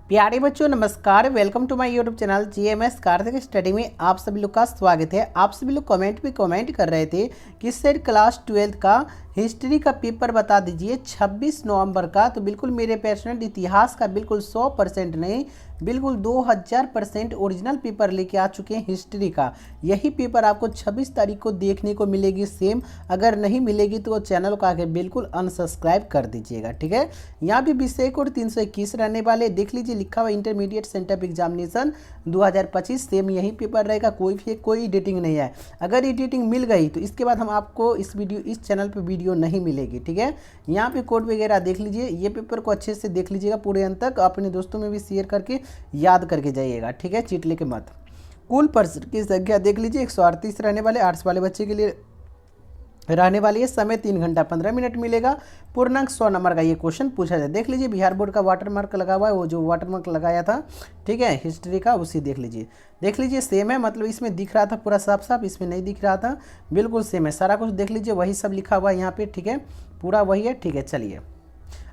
प्यारे बच्चों नमस्कार, welcome to my YouTube channel GMS Kartik study में आप सभी लोग का स्वागत है। आप सभी लोग कमेंट कर रहे थे कि सर क्लास 12 का हिस्ट्री का पेपर बता दीजिए 26 नवंबर का। तो बिल्कुल मेरे पेशेंट इतिहास का बिल्कुल 100% नहीं, बिल्कुल 2000% ओरिजिनल पेपर लेके आ चुके हैं हिस्ट्री का। यही पेपर आपको 26 तारीख को देखने को मिलेगी सेम। अगर नहीं मिलेगी तो चैनल को आके बिल्कुल अनसब्सक्राइब कर दीजिएगा, ठीक है। यहाँ भी विषय कोड 321 रहने वाले, देख लीजिए लिखा हुआ इंटरमीडिएट सेंटर एग्जामिनेशन 2025 सेम यही पेपर रहेगा। कोई एडिटिंग नहीं है। अगर एडिटिंग मिल गई तो इसके बाद हम आपको इस चैनल पर वीडियो नहीं मिलेगी, ठीक है। यहाँ पे कोड वगैरह देख लीजिए, ये पेपर को अच्छे से देख लीजिएगा पूरे अंत तक, अपने दोस्तों में भी शेयर करके याद करके जाइएगा, ठीक है, चीट लेके मत। कुल पर्सन की संख्या देख लीजिए 138 रहने वाले, आर्ट्स वाले बच्चे के लिए रहने वाली है। समय 3 घंटा 15 मिनट मिलेगा। पूर्णांक 100 नंबर का ये क्वेश्चन पूछा जाए। देख लीजिए बिहार बोर्ड का वाटरमार्क लगा हुआ है, वो जो वाटरमार्क लगाया था, ठीक है, हिस्ट्री का, उसी देख लीजिए सेम है। मतलब इसमें दिख रहा था पूरा साफ साफ, इसमें नहीं दिख रहा था, बिल्कुल सेम है सारा कुछ। देख लीजिए वही सब लिखा हुआ है यहाँ पे, ठीक है, पूरा वही है, ठीक है। चलिए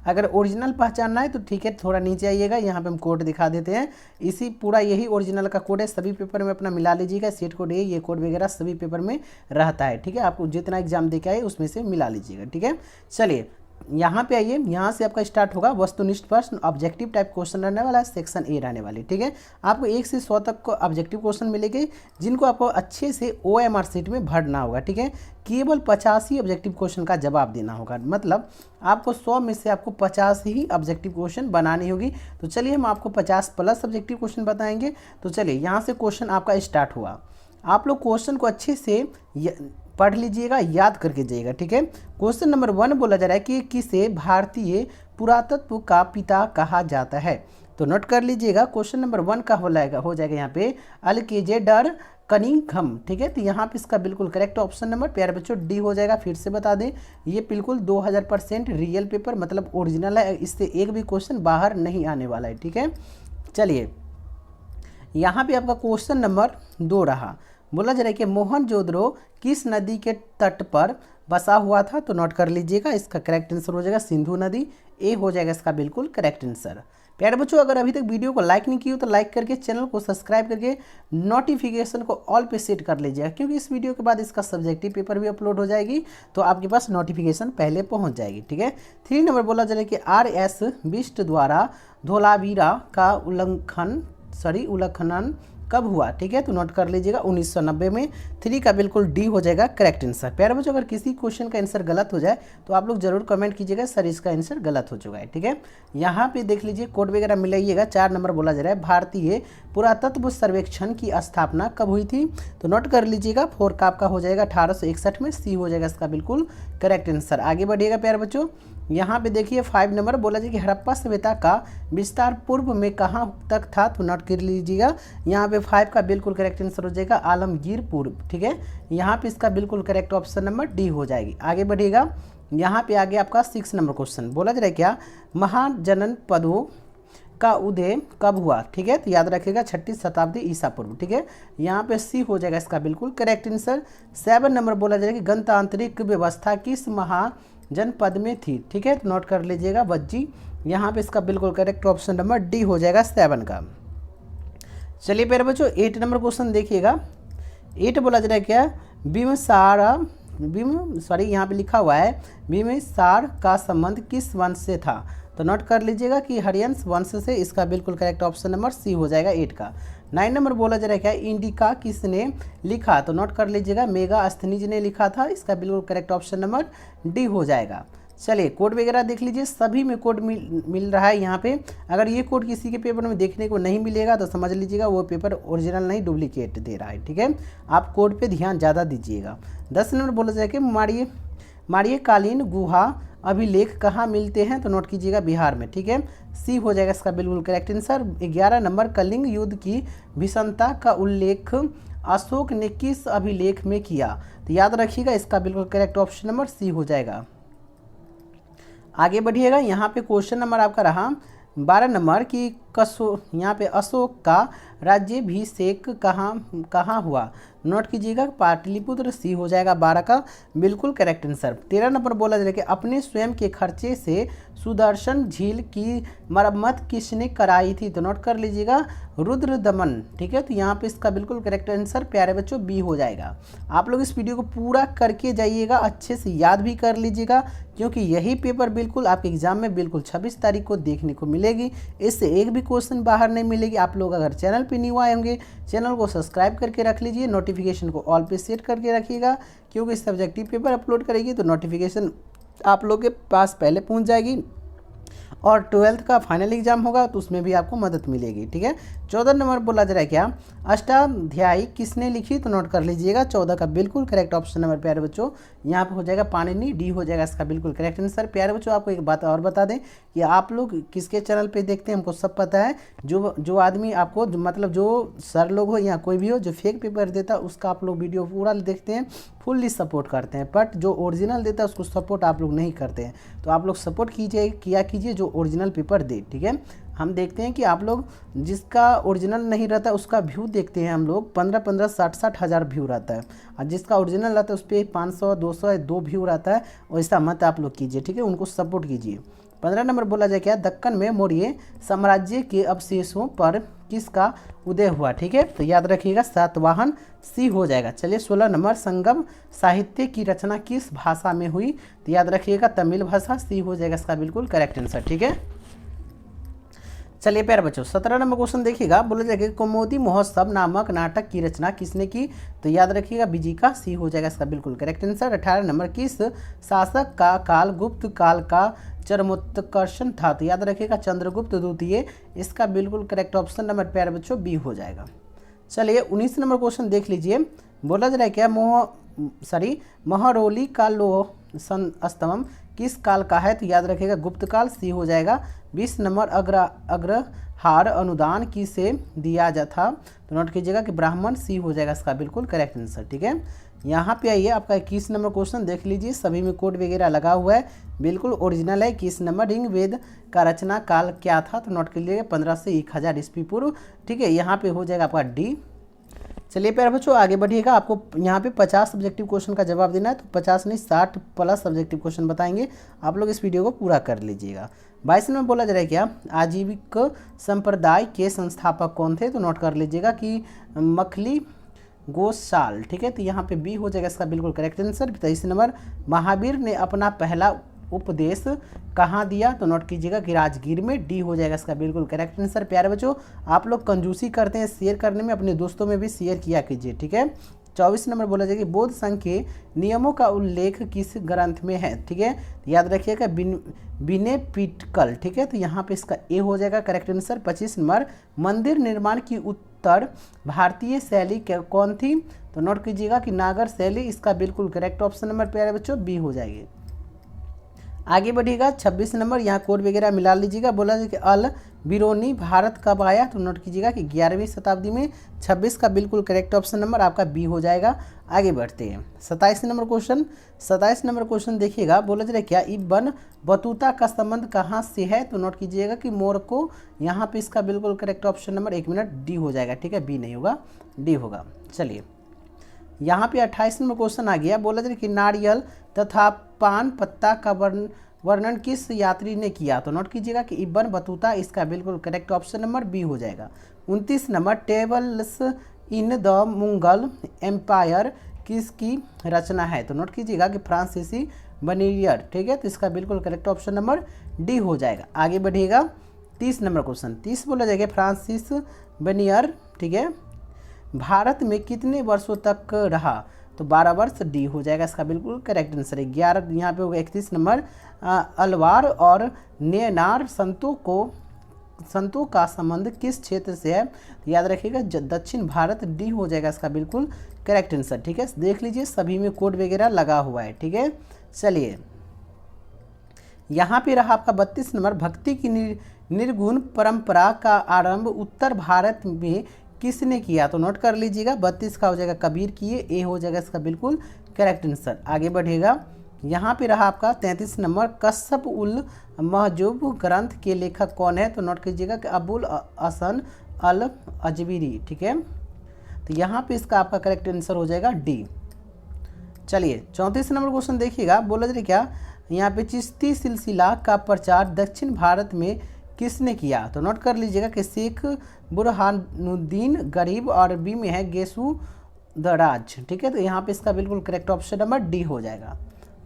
अगर ओरिजिनल पहचानना है तो ठीक है, थोड़ा नीचे आइएगा, यहाँ पे हम कोड दिखा देते हैं। इसी पूरा यही ओरिजिनल का कोड है, सभी पेपर में अपना मिला लीजिएगा। सेट कोड ये कोड वगैरह सभी पेपर में रहता है, ठीक है। आपको जितना एग्जाम दे के आए उसमें से मिला लीजिएगा, ठीक है। चलिए यहाँ पे आइए, यहाँ से आपका स्टार्ट होगा वस्तुनिष्ठ प्रश्न, ऑब्जेक्टिव टाइप क्वेश्चन रहने वाला है, सेक्शन ए रहने वाली, ठीक है। आपको 1 से 100 तक को ऑब्जेक्टिव क्वेश्चन मिलेंगे, जिनको आपको अच्छे से OMR शीट में भरना होगा, ठीक है। केवल 50 ही ऑब्जेक्टिव क्वेश्चन का जवाब देना होगा। मतलब आपको 100 में से आपको 50 ही ऑब्जेक्टिव क्वेश्चन बनानी होगी। तो चलिए हम आपको 50+ ऑब्जेक्टिव क्वेश्चन बताएंगे। तो चलिए यहाँ से क्वेश्चन आपका स्टार्ट हुआ। आप लोग क्वेश्चन को अच्छे से पढ़ लीजिएगा, याद करके जाइएगा, ठीक है। क्वेश्चन नंबर 1 बोला जा रहा है कि किसे भारतीय पुरातत्व का पिता कहा जाता है। तो नोट कर लीजिएगा, क्वेश्चन नंबर 1 का हो जाएगा यहाँ पे अल्केजेंडर कनिंघम, ठीक है। तो यहाँ पे इसका बिल्कुल करेक्ट ऑप्शन नंबर प्यारे बच्चों डी हो जाएगा। फिर से बता दें, ये बिल्कुल 2000% रियल पेपर मतलब ओरिजिनल है, इससे एक भी क्वेश्चन बाहर नहीं आने वाला है, ठीक है। चलिए यहाँ पे आपका क्वेश्चन नंबर 2 रहा। बोला जा रहा है कि मोहनजोदड़ो किस नदी के तट पर बसा हुआ था। तो नोट कर लीजिएगा, इसका करेक्ट आंसर हो जाएगा सिंधु नदी, ए हो जाएगा इसका बिल्कुल करेक्ट आंसर। प्यारे बच्चों अगर अभी तक वीडियो को लाइक नहीं की हो तो लाइक करके चैनल को सब्सक्राइब करके नोटिफिकेशन को ऑल पे सेट कर लीजिएगा, क्योंकि इस वीडियो के बाद इसका सब्जेक्टिव पेपर भी अपलोड हो जाएगी, तो आपके पास नोटिफिकेशन पहले पहुंच जाएगी, ठीक है। 3 नंबर बोला जा रहा है कि RS बिष्ट द्वारा धोलावीरा का उल्लंघन कब हुआ, ठीक है। तो नोट कर लीजिएगा 1990 में। 3 का बिल्कुल डी हो जाएगा करेक्ट आंसर। प्यारे बच्चों अगर किसी क्वेश्चन का आंसर गलत हो जाए तो आप लोग जरूर कमेंट कीजिएगा सर इसका आंसर गलत हो चुका है, ठीक है। यहाँ पे देख लीजिए कोड वगैरह मिलाइएगा। 4 नंबर बोला जा रहा है भारतीय पुरातत्व सर्वेक्षण की स्थापना कब हुई थी। तो नोट कर लीजिएगा 4 का आपका हो जाएगा 1861 में, सी हो जाएगा इसका बिल्कुल करेक्ट आंसर। आगे बढ़िएगा प्यारे बच्चों, यहाँ पे देखिए 5 नंबर बोला जाए कि हड़प्पा सभ्यता का विस्तार पूर्व में कहाँ तक था। तो नोट कर लीजिएगा, यहाँ पे 5 का बिल्कुल करेक्ट आंसर हो जाएगा आलमगीर पूर्व, ठीक है। यहाँ पे इसका बिल्कुल करेक्ट ऑप्शन नंबर डी हो जाएगी। आगे बढ़िएगा, यहाँ पे आगे आपका 6 नंबर क्वेश्चन बोला जा रहा है क्या महाजनन पदों का उदय कब हुआ, ठीक है। तो याद रखिएगा 6वीं शताब्दी ईसा पूर्व, ठीक है। यहाँ पे सी हो जाएगा इसका बिल्कुल करेक्ट आंसर। 7 नंबर बोला जाएगा कि गणतांत्रिक व्यवस्था किस महाजनपद में थी, ठीक है। तो नोट कर लीजिएगा वज्जी, यहाँ पे इसका बिल्कुल करेक्ट ऑप्शन नंबर डी हो जाएगा 7 का। चलिए प्यारे बच्चों 8 नंबर क्वेश्चन देखिएगा। 8 बोला जा रहा है क्या यहाँ पे लिखा हुआ है बिम्बिसार का संबंध किस वंश से था। तो नोट कर लीजिएगा कि हरियंश वंश से, इसका बिल्कुल करेक्ट ऑप्शन नंबर सी हो जाएगा 8 का। 9 नंबर बोला जा रहा है क्या इंडिका किसने लिखा। तो नोट कर लीजिएगा मेगास्थनीज ने लिखा था, इसका बिल्कुल करेक्ट ऑप्शन नंबर डी हो जाएगा। चलिए कोड वगैरह देख लीजिए, सभी में कोड मिल रहा है यहाँ पे। अगर ये कोड किसी के पेपर में देखने को नहीं मिलेगा तो समझ लीजिएगा वो पेपर ओरिजिनल नहीं डुप्लीकेट दे रहा है, ठीक है। आप कोड पे ध्यान ज़्यादा दीजिएगा। 10 नंबर बोला जाए कि मारियकालीन गुहा अभिलेख कहाँ मिलते हैं। तो नोट कीजिएगा बिहार में, ठीक है, सी हो जाएगा इसका बिल्कुल करेक्ट आंसर। 11 नंबर कलिंग युद्ध की भीषणता का उल्लेख अशोक ने किस अभिलेख में किया। तो याद रखिएगा इसका बिल्कुल करेक्ट ऑप्शन नंबर सी हो जाएगा। आगे बढ़िएगा, यहाँ पे क्वेश्चन नंबर आपका रहा 12 नंबर कि यहाँ पे अशोक का राज्याभिषेक कहाँ हुआ? नोट कीजिएगा, पाटलिपुत्र, सी हो जाएगा 12 का बिल्कुल करेक्ट आंसर। 13 नंबर बोला जाए कि अपने स्वयं के खर्चे से सुदर्शन झील की मरम्मत किसने कराई थी? तो नोट कर लीजिएगा, रुद्रदमन। ठीक है, तो यहाँ पे इसका बिल्कुल करेक्ट आंसर प्यारे बच्चों बी हो जाएगा। आप लोग इस वीडियो को पूरा करके जाइएगा, अच्छे से याद भी कर लीजिएगा, क्योंकि यही पेपर बिल्कुल आपके एग्जाम में बिल्कुल 26 तारीख को देखने को मिलेगी। इससे एक भी क्वेश्चन बाहर नहीं मिलेगी। आप लोग अगर चैनल पे न्यू आए होंगे, चैनल को सब्सक्राइब करके रख लीजिए, नोटिफिकेशन को ऑल पे सेट करके रखिएगा, क्योंकि सब्जेक्टिव पेपर अपलोड करेगी तो नोटिफिकेशन आप लोग के पास पहले पहुंच जाएगी। और 12th का फाइनल एग्जाम होगा तो उसमें भी आपको मदद मिलेगी। ठीक है, 14 नंबर बोला जा रहा है क्या? अष्टाध्यायी किसने लिखी? तो नोट कर लीजिएगा, 14 का बिल्कुल करेक्ट ऑप्शन नंबर प्यारे बच्चों यहाँ पे हो जाएगा पाणिनि, डी हो जाएगा इसका बिल्कुल करेक्ट आंसर। प्यारे बच्चों आपको एक बात और बता दें कि आप लोग किसके चैनल पे देखते हैं हमको सब पता है। जो आदमी आपको मतलब जो सर लोग हो या कोई भी हो जो फेक पेपर देता है उसका आप लोग वीडियो पूरा देखते हैं, फुल्ली सपोर्ट करते हैं, बट जो ओरिजिनल देता है उसको सपोर्ट आप लोग नहीं करते हैं। तो आप लोग सपोर्ट किया कीजिए जो ओरिजिनल पेपर दे। ठीक है, हम देखते हैं कि आप लोग जिसका ओरिजिनल नहीं रहता उसका व्यू देखते हैं, हम लोग 15-15, 60-60 हज़ार व्यू रहता है, और जिसका ओरिजिनल रहता है उस पर 500, 200, 2 व्यू रहता है। वैसा मत आप लोग कीजिए। ठीक है, उनको सपोर्ट कीजिए। 15 नंबर बोला जाए क्या? दक्कन में मौर्य साम्राज्य के अवशेषों पर किसका उदय हुआ? ठीक है, तो याद रखिएगा सातवाहन, सी हो जाएगा। चलिए 16 नंबर संगम साहित्य की रचना किस भाषा में हुई? तो याद रखिएगा तमिल भाषा, सी हो जाएगा इसका बिल्कुल करेक्ट आंसर। ठीक है, चलिए प्यारे बच्चों 17 नंबर क्वेश्चन देखिएगा, बोला जाएगा कौमुदी महोत्सव नामक नाटक की रचना किसने की? तो याद रखिएगा बीजी का, सी हो जाएगा इसका बिल्कुल करेक्ट आंसर। 18 नंबर किस शासक का काल गुप्त काल का चरमोत्कर्षण था? तो याद रखिएगा चंद्रगुप्त द्वितीय, इसका बिल्कुल करेक्ट ऑप्शन नंबर प्यारे बच्चों बी हो जाएगा। चलिए 19 नंबर क्वेश्चन देख लीजिए, बोला जा रहा है क्या? महरौली का लोह स्तंभ किस काल का है? तो याद रखिएगा गुप्त काल, सी हो जाएगा। 20 नंबर अग्रहार अनुदान किसे दिया था? तो नोट कीजिएगा कि ब्राह्मण, सी हो जाएगा इसका बिल्कुल करेक्ट आंसर। ठीक है, यहाँ पे आइए आपका 21 नंबर क्वेश्चन देख लीजिए, सभी में कोड वगैरह लगा हुआ है, बिल्कुल ओरिजिनल है। 21 नंबर ऋग्वेद का रचना काल क्या था? तो नोट कर लीजिए 15 से 1000 ईस्वी पूर्व। ठीक है, यहाँ पे हो जाएगा आपका डी। चलिए प्यारे बच्चों आगे बढ़िएगा, आपको यहाँ पे 50 सब्जेक्टिव क्वेश्चन का जवाब देना है, तो 50 नहीं 60 प्लस सब्जेक्टिव क्वेश्चन बताएंगे। आप लोग इस वीडियो को पूरा कर लीजिएगा। 22 में बोला जा रहा है क्या? आजीविक संप्रदाय के संस्थापक कौन थे? तो नोट कर लीजिएगा कि मखली गोसाल। ठीक है, तो यहाँ पे बी हो जाएगा इसका बिल्कुल करेक्ट आंसर। 23 नंबर महावीर ने अपना पहला उपदेश कहाँ दिया? तो नोट कीजिएगा कि राजगीर में, डी हो जाएगा इसका बिल्कुल करेक्ट आंसर। प्यारे बच्चों आप लोग कंजूसी करते हैं शेयर करने में, अपने दोस्तों में भी शेयर किया कीजिए। ठीक है, 24 नंबर बोला जाएगा बौद्ध संघ के नियमों का उल्लेख किस ग्रंथ में है? ठीक है, याद रखिएगा विनय पिटकल। ठीक है, तो यहाँ पे इसका ए हो जाएगा करेक्ट आंसर। 25 नंबर मंदिर निर्माण की उत्तर भारतीय शैली कौन थी? तो नोट कीजिएगा कि नागर शैली, इसका बिल्कुल करेक्ट ऑप्शन नंबर प्यारे बच्चों बी हो जाएगी। आगे बढ़िएगा 26 नंबर, यहाँ कोड वगैरह मिला लीजिएगा। बोला जाए कि अल बिरोनी भारत कब आया? तो नोट कीजिएगा कि 11वीं शताब्दी में। 26 का बिल्कुल करेक्ट ऑप्शन नंबर आपका बी हो जाएगा। आगे बढ़ते हैं 27 नंबर क्वेश्चन। 27 नंबर क्वेश्चन देखिएगा, बोला जा रहा है क्या? इब्न बतूता का संबंध कहाँ से है? तो नोट कीजिएगा कि मोरक्को। यहाँ पे इसका बिल्कुल correct option number 1 minute D हो जाएगा। ठीक है, बी नहीं होगा, डी होगा। चलिए यहाँ पे 28 नंबर क्वेश्चन आ गया, बोला जाए कि नारियल तथा पान पत्ता का वर्णन किस यात्री ने किया? तो नोट कीजिएगा कि इब्न बतूता, इसका बिल्कुल करेक्ट ऑप्शन नंबर बी हो जाएगा। 29 नंबर tables in the Mughal empire किसकी रचना है? तो नोट कीजिएगा कि फ्रांसीसी बनियर। ठीक है, तो इसका बिल्कुल करेक्ट ऑप्शन नंबर डी हो जाएगा। आगे बढ़िएगा 30 नंबर क्वेश्चन। 30 बोला जाएगा फ्रांसिस बनियर। ठीक है, भारत में कितने वर्षों तक रहा? तो 12 वर्ष, डी हो जाएगा इसका बिल्कुल करेक्ट आंसर है। 11 यहाँ पे होगा। 31 नंबर अलवार और नेनार संतों का संबंध किस क्षेत्र से है? तो याद रखिएगा दक्षिण भारत, डी हो जाएगा इसका बिल्कुल करेक्ट आंसर। ठीक है, देख लीजिए सभी में कोड वगैरह लगा हुआ है। ठीक है, चलिए यहाँ पे रहा आपका 32 नंबर, भक्ति की निर्गुण परंपरा का आरंभ उत्तर भारत में किसने किया? तो नोट कर लीजिएगा 32 का हो जाएगा कबीर किए, ए हो जाएगा इसका बिल्कुल करेक्ट आंसर। आगे बढ़ेगा यहाँ पे रहा आपका 33 नंबर, कश्यप उल महजूब ग्रंथ के लेखक कौन है? तो नोट कीजिएगा कि अबुल हसन अल अजवीरी। ठीक है, तो यहाँ पे इसका आपका करेक्ट आंसर हो जाएगा डी। चलिए 34 नंबर क्वेश्चन देखिएगा, बोला जाए क्या, यहाँ पे चिश्ती सिलसिला का प्रचार दक्षिण भारत में किसने किया? तो नोट कर लीजिएगा कि शेख बुरहानुद्दीन गरीब, और बी में है गेसु दराज। ठीक है, तो यहाँ पे इसका बिल्कुल करेक्ट ऑप्शन नंबर डी हो जाएगा।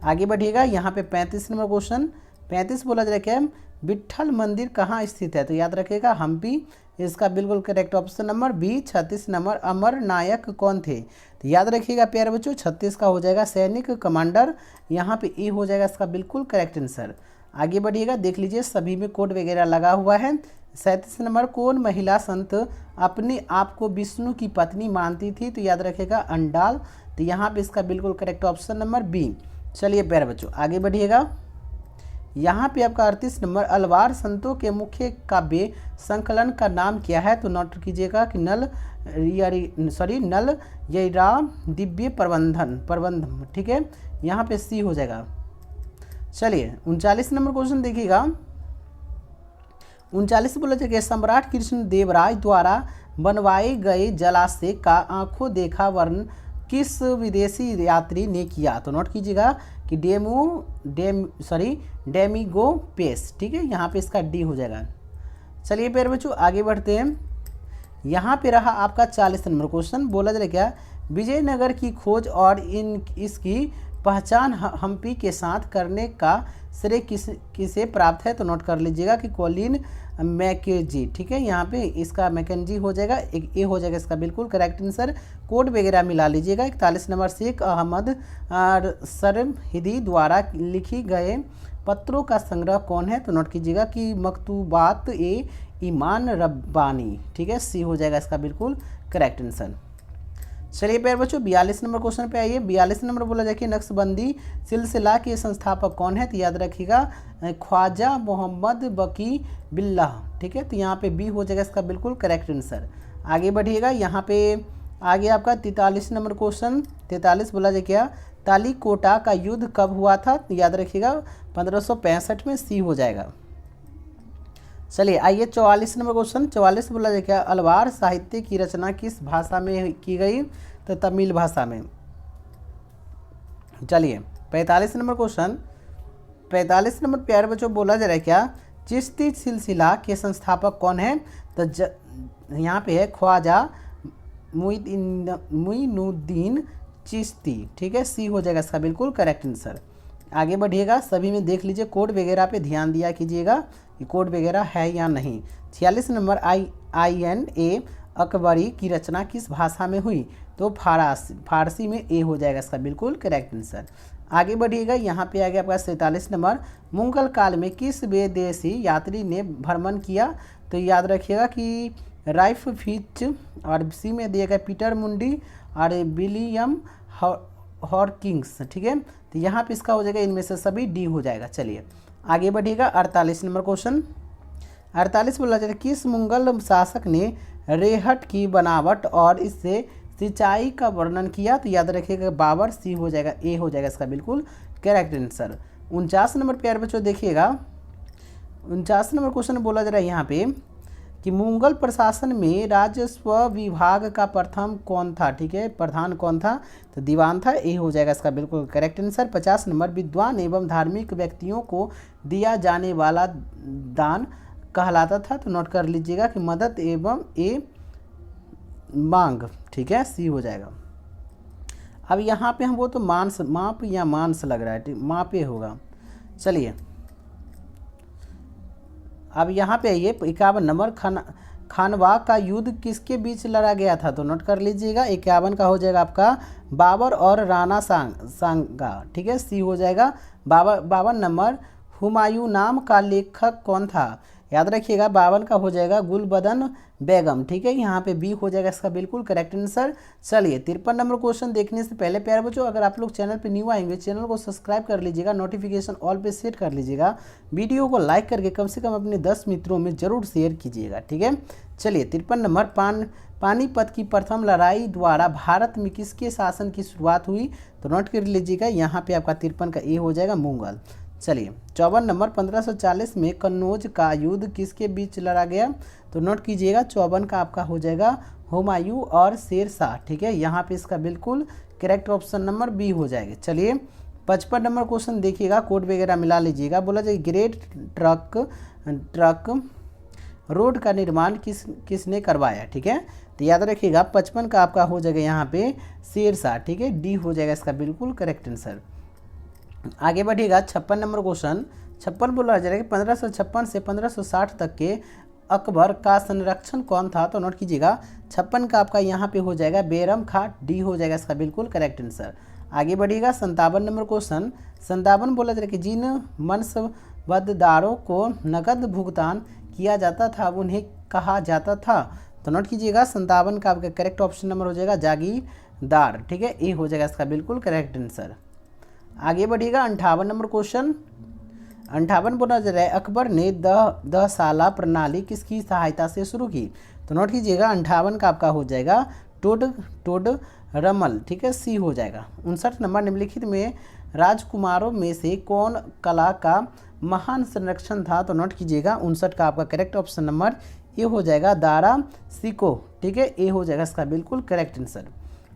आगे बढ़िएगा, यहाँ पे 35 नंबर क्वेश्चन, 35 बोला जाए क्या, विट्ठल मंदिर कहाँ स्थित है? तो याद रखिएगा हम्पी, इसका बिल्कुल correct option number B. 36 number, Amar Nayak कौन थे? तो याद रखिएगा प्यारे बच्चों, 36 का हो जाएगा सैनिक कमांडर, यहाँ पे ए हो जाएगा इसका बिल्कुल करेक्ट आंसर। आगे बढ़िएगा, देख लीजिए सभी में कोड वगैरह लगा हुआ है। 37 नंबर, कौन महिला संत अपने आप को विष्णु की पत्नी मानती थी? तो याद रखिएगा अंडाल, तो यहाँ पे इसका बिल्कुल करेक्ट ऑप्शन नंबर बी। चलिए प्यारे बच्चों आगे बढ़िएगा, यहाँ पे आपका 38 नंबर, अलवार संतों के मुख्य काव्य संकलन का नाम क्या है? तो नोट कीजिएगा कि नल यरा दिव्य प्रबंधन। ठीक है, यहाँ पे सी हो जाएगा। चलिए 39 नंबर क्वेश्चन देखिएगा, 39 बोला जाएगा सम्राट कृष्ण देव राय द्वारा बनवाए गए जलाशय का आंखों देखा वर्णन किस विदेशी यात्री ने किया? तो नोट कीजिएगा कि डेमिगो पेस। ठीक है, यहाँ पे इसका डी हो जाएगा। चलिए प्यारे बच्चों आगे बढ़ते हैं, यहाँ पे रहा आपका 40 नंबर क्वेश्चन, बोला जाए क्या, विजयनगर की खोज और इसकी पहचान हम्पी के साथ करने का श्रेय किसे प्राप्त है? तो नोट कर लीजिएगा कि कॉलिन मैकेजी। ठीक है, यहाँ पे इसका मैकेंजी हो जाएगा, एक ए हो जाएगा इसका बिल्कुल करेक्ट आंसर। कोड वगैरह मिला लीजिएगा। 41 नंबर, शेख अहमद सरहिदी द्वारा लिखी गए पत्रों का संग्रह कौन है? तो नोट कीजिएगा कि मकतूबात ए ईमान रब्बानी। ठीक है, सी हो जाएगा इसका बिल्कुल करेक्ट आंसर। चलिए प्यारे बच्चों 42 नंबर क्वेश्चन पे आइए। 42 नंबर बोला जाए कि नक्शबंदी सिलसिला के संस्थापक कौन है? तो याद रखिएगा ख्वाजा मोहम्मद बकी बिल्लाह। ठीक है, तो यहाँ पे बी हो जाएगा इसका बिल्कुल करेक्ट आंसर। आगे बढ़िएगा, यहाँ पे आगे आपका 43 नंबर क्वेश्चन, 43 बोला जाए क्या, तालीकोटा का युद्ध कब हुआ था? तो याद रखिएगा 1565 में, सी हो जाएगा। चलिए आइए 44 नंबर क्वेश्चन, 44 बोला जाए क्या, अलवार साहित्य की रचना किस भाषा में की गई? तो तमिल भाषा में। चलिए 45 नंबर क्वेश्चन, 45 नंबर प्यारे बच्चों बोला जा रहा है क्या, चिश्ती सिलसिला के संस्थापक कौन है? तो यहाँ पे है ख्वाजा मुइनुद्दीन चिश्ती। ठीक है, सी हो जाएगा इसका बिल्कुल करेक्ट आंसर। आगे बढ़िएगा, सभी में देख लीजिए कोड वगैरह पे ध्यान दिया कीजिएगा कि कोड वगैरह है या नहीं। 46 नंबर, INA अकबरी की रचना किस भाषा में हुई? तो फारसी में, ए हो जाएगा इसका बिल्कुल करेक्ट आंसर। आगे बढ़िएगा, यहाँ पे आ गया आपका 47 नंबर, मुगल काल में किस विदेशी यात्री ने भ्रमण किया? तो याद रखिएगा कि राइफ फिच, और सी में दिया गया पीटर मुंडी और विलियम हॉकिंस। ठीक है, तो यहाँ पे इसका हो जाएगा इनमें से सभी डी हो जाएगा। चलिए आगे बढ़िएगा, 48 नंबर क्वेश्चन, 48 बोला जाता है किस मुगल शासक ने रेहट की बनावट और इससे सिंचाई का वर्णन किया? तो याद रखिएगा बाबर, सी हो जाएगा, ए हो जाएगा इसका बिल्कुल करेक्ट आंसर। 49 नंबर प्यारे बच्चों देखिएगा, 49 नंबर क्वेश्चन बोला जा रहा है यहाँ पे कि मुगल प्रशासन में राजस्व विभाग का प्रथम कौन था? ठीक है, प्रधान कौन था? तो दीवान था, ए हो जाएगा इसका बिल्कुल करेक्ट आंसर। 50 नंबर, विद्वान एवं धार्मिक व्यक्तियों को दिया जाने वाला दान कहलाता था? तो नोट कर लीजिएगा कि मदद एवं ए मांग। ठीक है, सी हो जाएगा। अब यहाँ पे हमको तो माप या मांस लग रहा है, मापे होगा। चलिए अब यहाँ पे आइए 51 नंबर, खानवा का युद्ध किसके बीच लड़ा गया था? तो नोट कर लीजिएगा 51 का हो जाएगा आपका बाबर और राणा सांगा। ठीक है, सी हो जाएगा। 52 नंबर, हुमायूं नाम का लेखक कौन था? याद रखिएगा 52 का हो जाएगा गुलबदन बेगम, ठीक है, यहाँ पे बी हो जाएगा इसका बिल्कुल करेक्ट आंसर। चलिए 53 नंबर क्वेश्चन देखने से पहले प्यारे बच्चों, अगर आप लोग चैनल पे न्यू आएंगे चैनल को सब्सक्राइब कर लीजिएगा, नोटिफिकेशन ऑल पे सेट कर लीजिएगा, वीडियो को लाइक करके कम से कम अपने 10 मित्रों में जरूर शेयर कीजिएगा, ठीक है। चलिए 53 नंबर, पानीपत की प्रथम लड़ाई द्वारा भारत में किसके शासन की शुरुआत हुई, तो नोट कर लीजिएगा, यहाँ पे आपका 53 का ए हो जाएगा मुगल। चलिए 54 नंबर, 1540 में कन्नौज का युद्ध किसके बीच लड़ा गया, तो नोट कीजिएगा 54 का आपका हो जाएगा हुमायूं और शेर शाह, ठीक है, यहाँ पे इसका बिल्कुल करेक्ट ऑप्शन नंबर बी हो जाएगा। चलिए 55 नंबर क्वेश्चन देखिएगा, कोड वगैरह मिला लीजिएगा। बोला जाए ग्रेट ट्रक रोड का निर्माण किसने करवाया, ठीक है, तो याद रखिएगा 55 का आपका हो जाएगा यहाँ पे शेर शाह, ठीक है, डी हो जाएगा इसका बिल्कुल करेक्ट आंसर। आगे बढ़िएगा 56 नंबर क्वेश्चन, 56 बोला जाएगा कि 1556 से 1560 तक के अकबर का संरक्षण कौन था, तो नोट कीजिएगा 56 का आपका यहाँ पे हो जाएगा बैरम खां, डी हो जाएगा इसका बिल्कुल करेक्ट आंसर। आगे बढ़िएगा 57 नंबर क्वेश्चन, 57 बोला जाएगा कि जिन मनसबदारों को नकद भुगतान किया जाता था उन्हें कहा जाता था, तो नोट कीजिएगा 57 का आपका करेक्ट ऑप्शन नंबर हो जाएगा जागीरदार, ठीक है, ए हो जाएगा इसका बिल्कुल करेक्ट आंसर। आगे बढ़िएगा 58 नंबर क्वेश्चन, 58 बोला जा रहा है अकबर ने दहसाला प्रणाली किसकी सहायता से शुरू की, तो नोट कीजिएगा 58 का आपका हो जाएगा टोड रमल, ठीक है, सी हो जाएगा। 59 नंबर, निम्नलिखित में राजकुमारों में से कौन कला का महान संरक्षण था, तो नोट कीजिएगा 59 का आपका करेक्ट ऑप्शन नंबर ए हो जाएगा दारा सिको, ठीक है, ए हो जाएगा इसका बिल्कुल करेक्ट आंसर।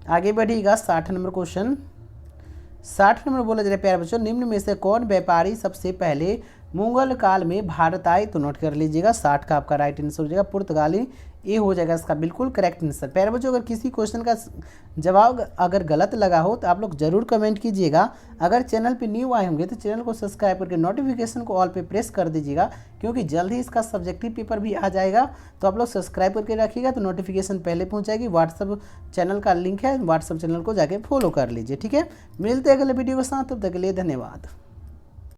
आगे बढ़िएगा 60 नंबर क्वेश्चन, 60 नंबर बोला जा रहा है प्यारे बच्चों, निम्न में से कौन व्यापारी सबसे पहले मुगल काल में भारत आए, तो नोट कर लीजिएगा 60 का आपका राइट आंसर हो जाएगा पुर्तगाली, ए हो जाएगा इसका बिल्कुल करेक्ट आंसर। प्यारे बच्चों अगर किसी क्वेश्चन का जवाब अगर गलत लगा हो तो आप लोग जरूर कमेंट कीजिएगा। अगर चैनल पे न्यू आए होंगे तो चैनल को सब्सक्राइब करके नोटिफिकेशन को ऑल पे प्रेस कर दीजिएगा, क्योंकि जल्द ही इसका सब्जेक्टिव पेपर भी आ जाएगा, तो आप लोग सब्सक्राइब करके रखिएगा तो नोटिफिकेशन पहले पहुँचाएगी। व्हाट्सअप चैनल का लिंक है, व्हाट्सअप चैनल को जाके फॉलो कर लीजिए, ठीक है। मिलते हैं अगले वीडियो के साथ, तब तक के लिए धन्यवाद।